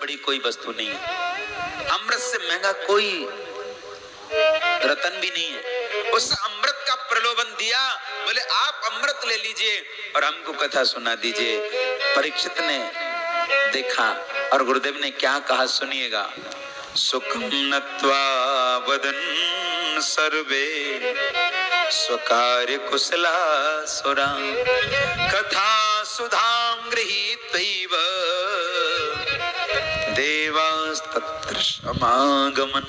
बड़ी कोई वस्तु नहीं है। अमृत से महंगा कोई रतन भी नहीं है। उस अमृत का प्रलोभन दिया, बोले आप अमृत ले लीजिए और हमको कथा सुना दीजिए। परीक्षित ने देखा और गुरुदेव ने क्या कहा सुनिएगा। सुखम नत्वा वदन सर्वे स्वकार्य कुशला सुरा कथा सुधाम गृहीत्वैव देवास्तत्र समागमन।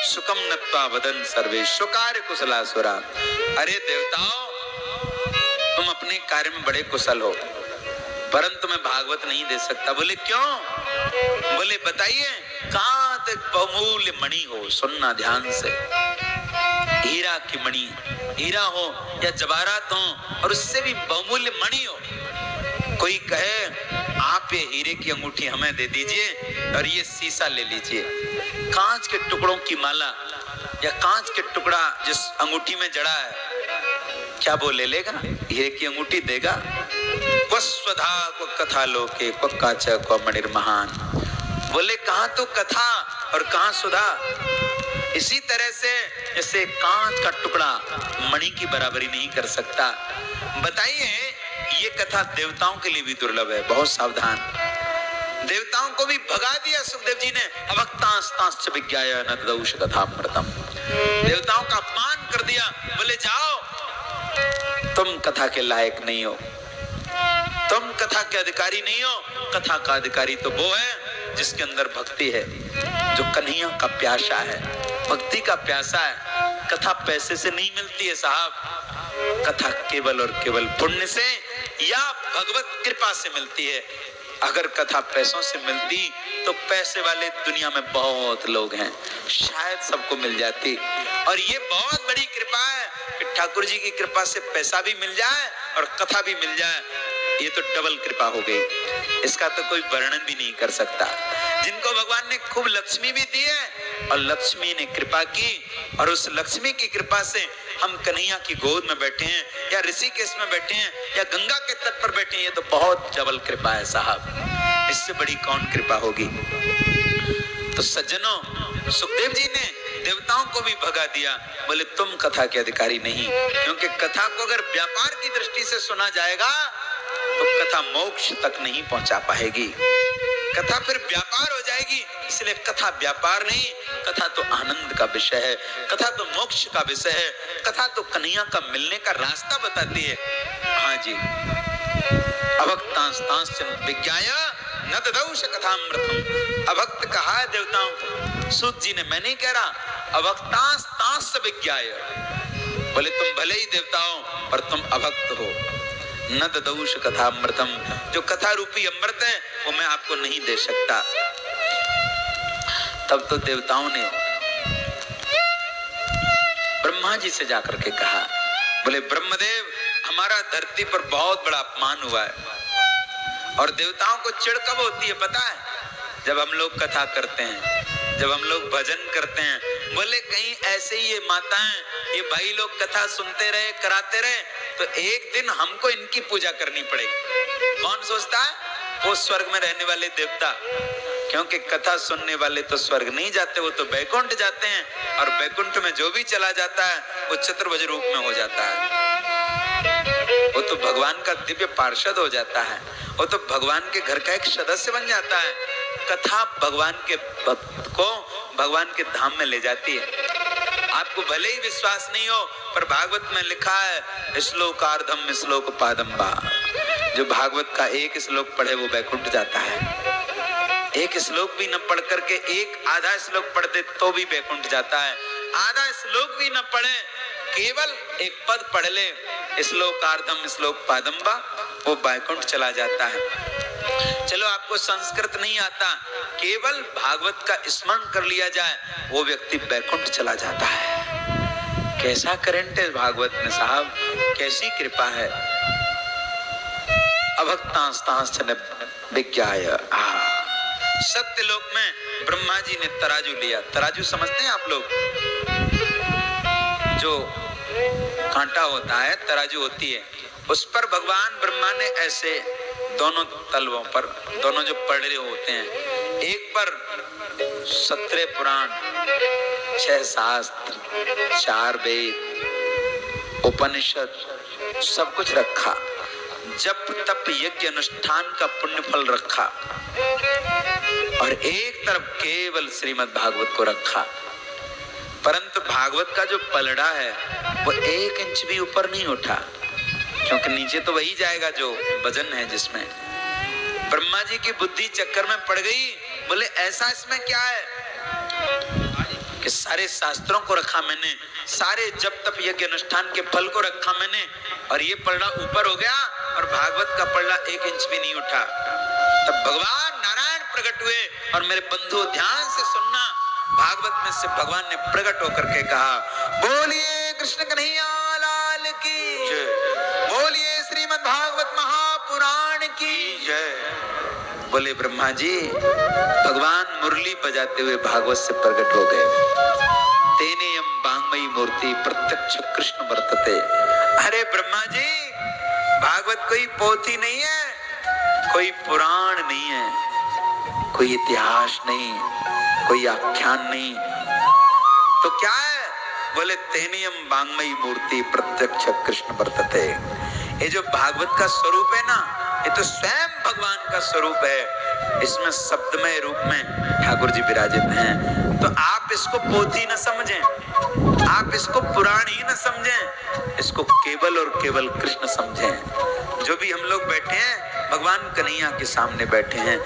सुखम नत्वा वदन सर्वे स्वकार्य कुशला सुरा। अरे देवताओं, तुम अपने कार्य में बड़े कुशल हो, परंतु मैं भागवत नहीं दे सकता। बोले क्यों? बोले बताइए। कहां तक बहुमूल्य मणि हो, सुनना ध्यान से। हीरा की मणि, हीरा हो या जवाहरात हो और उससे भी बहुमूल्य मणि हो। कोई कहे आप ये हीरे की अंगूठी हमें दे दीजिए और ये शीशा ले लीजिए। कांच के टुकड़ों की माला या कांच के टुकड़ा जिस अंगूठी में जड़ा है, क्या वो ले लेगा? हीरे की अंगूठी देगा? क्व स्वधा क्व कथा लोके क्व काच क्व मणिर्महान। बोले कहां तो कथा और कहां सुधा। इसी तरह से जैसे कांच का टुकड़ा मणि की बराबरी नहीं कर सकता। बताइए, ये कथा देवताओं के लिए भी दुर्लभ है, बहुत सावधान। देवताओं को भी भगा दिया सुखदेव जी ने। अभक्तांस्तांश्च विज्ञाय न ददौष कथामृतम। देवताओं का अपमान कर दिया। बोले जाओ, तुम कथा के लायक नहीं हो, तुम कथा के अधिकारी नहीं हो। कथा का अधिकारी तो वो है जिसके अंदर भक्ति है, जो कन्हैया का प्यासा है, भक्ति का प्यासा है। कथा पैसे से नहीं मिलती है साहब, कथा केवल और केवल पुण्य से या भगवत कृपा से मिलती है। अगर कथा पैसों से मिलती तो पैसे वाले दुनिया में बहुत लोग हैं, शायद सबको मिल जाती। और ये बहुत बड़ी कृपा है कि ठाकुर जी की कृपा से पैसा भी मिल जाए और कथा भी मिल जाए। ये तो डबल कृपा हो गई, इसका तो कोई वर्णन भी नहीं कर सकता। जिनको भगवान ने खूब लक्ष्मी भी दी है और लक्ष्मी ने कृपा की, और उस लक्ष्मी की कृपा से हम कन्हैया की गोद में बैठे हैं या ऋषिकेश में बैठे हैं या गंगा के तट पर बैठे हैं, ये तो बहुत डबल कृपा है साहब। इससे बड़ी कौन कृपा होगी? तो सज्जनों, सुखदेव जी ने देवताओं को भी भगा दिया। बोले तुम कथा के अधिकारी नहीं, क्योंकि कथा को अगर व्यापार की दृष्टि से सुना जाएगा तो कथा मोक्ष तक नहीं पहुंचा पाएगी। कथा फिर व्यापार हो जाएगी। इसलिए कथा व्यापार नहीं, कथा तो आनंद का विषय है, कथा तो मोक्ष का विषय है, कथा तो कन्हैया का मिलने का रास्ता बताती है। हाँ जी, अभक्तांस्तांश्च विज्ञाय न ददौष कथामृतम। अभक्त कहा है देवताओं को, सूत जी ने, मैं नहीं कह रहा। अभक्तांस्तांश्च विज्ञाय, बोले तुम भले ही देवताओं पर तुम अभक्त हो। न ददौष कथामृतम, जो कथा रूपी अमृत है वो मैं आपको नहीं दे सकता। तब तो देवताओं ने ब्रह्मा जी से जाकर के कहा, बोले ब्रह्मदेव, हमारा धरती पर बहुत बड़ा अपमान हुआ है। और देवताओं को चिढ़ कब होती है पता है? जब हम लोग कथा करते हैं, जब हम लोग भजन करते हैं। बोले कहीं ऐसे ही ये माताएं, ये भाई लोग कथा सुनते रहे, कराते रहे, तो एक दिन हमको इनकी पूजा करनी पड़ेगी। कौन सोचता है? वो स्वर्ग में रहने वाले देवता, क्योंकि कथा सुनने वाले तो स्वर्ग नहीं जाते, वो तो बैकुंठ जाते हैं। और बैकुंठ में जो भी चला जाता है वो चतुर्भुज रूप में हो जाता है, वो तो भगवान का दिव्य पार्षद हो जाता है, वो तो भगवान के घर का एक सदस्य बन जाता है। कथा भगवान के भक्त को भगवान के धाम में ले जाती है। आपको भले ही विश्वास नहीं हो, पर भागवत में लिखा है श्लोकार्धम श्लोक पादम्बा, जो भागवत का एक श्लोक पढ़े वो बैकुंठ जाता है। एक श्लोक भी न पढ़ करके एक आधा श्लोक पढ़ते तो भी बैकुंठ जाता है। आधा श्लोक भी न पढ़े, केवल एक पद पढ़ ले, श्लोकार्धम श्लोक पादम्बा, वो बैकुंठ चला जाता है। चलो आपको संस्कृत नहीं आता, केवल भागवत का स्मरण कर लिया जाए, वो व्यक्ति बैकुंठ चला जाता है। कैसा करंट है भागवत में साहब, कैसी कृपा है। अभक्तांस्तांश्च विज्ञाय। सत्यलोक में ब्रह्मा जी ने तराजू लिया। तराजू समझते हैं आप लोग? जो कांटा होता है, तराजू होती है, उस पर भगवान ब्रह्मा ने ऐसे दोनों तलवों पर, दोनों जो पड़े होते हैं, एक पर 17 पुराण, 6 शास्त्र, 4 वेद, उपनिषद, सब कुछ रखा। जप तप यज्ञ अनुष्ठान का पुण्य फल रखा और एक तरफ केवल श्रीमद् भागवत को रखा। परंतु भागवत का जो पलड़ा है वो 1 इंच भी ऊपर नहीं उठा, क्योंकि नीचे तो वही जाएगा जो वजन है जिसमें। ब्रह्मा जी की बुद्धि चक्कर में पड़ गई, बोले ऐसा इसमें क्या है कि सारे शास्त्रों को रखा मैंने, सारे जप तप यज्ञ अनुष्ठान के फल को रखा मैंने, और ये पलड़ा ऊपर हो गया और भागवत का पलड़ा 1 इंच भी नहीं उठा। तब भगवान नारायण प्रकट हुए और मेरे बंधु ध्यान से सुनना, भागवत में से भगवान ने प्रकट होकर के कहा, बोलिए कृष्ण कन्हैया लाल की जय, बोलिए श्रीमद् भागवत महापुराण की जय। बोले ब्रह्मा जी, भगवान मुरली बजाते हुए भागवत से प्रकट हो गए। तेनेयम वाङ्मयी मूर्ति प्रत्यक्ष कृष्ण वर्तते। अरे ब्रह्मा जी, भागवत कोई पोथी नहीं है, कोई पुराण नहीं है, कोई इतिहास नहीं, कोई आख्यान नहीं, तो क्या है? बोले तेनेयम वाङ्मयी मूर्ति प्रत्यक्ष कृष्ण वर्तते। ये जो भागवत का स्वरूप है ना, ये तो स्वयं भगवान का स्वरूप है। इसमें शब्दमय रूप में ठाकुर जी विराजित हैं। तो आप इसको पोथी न समझें, आप इसको पुराण ही न समझें, इसको केवल और केवल कृष्ण समझें। जो भी हम लोग बैठे हैं, भगवान कन्हैया के सामने बैठे हैं।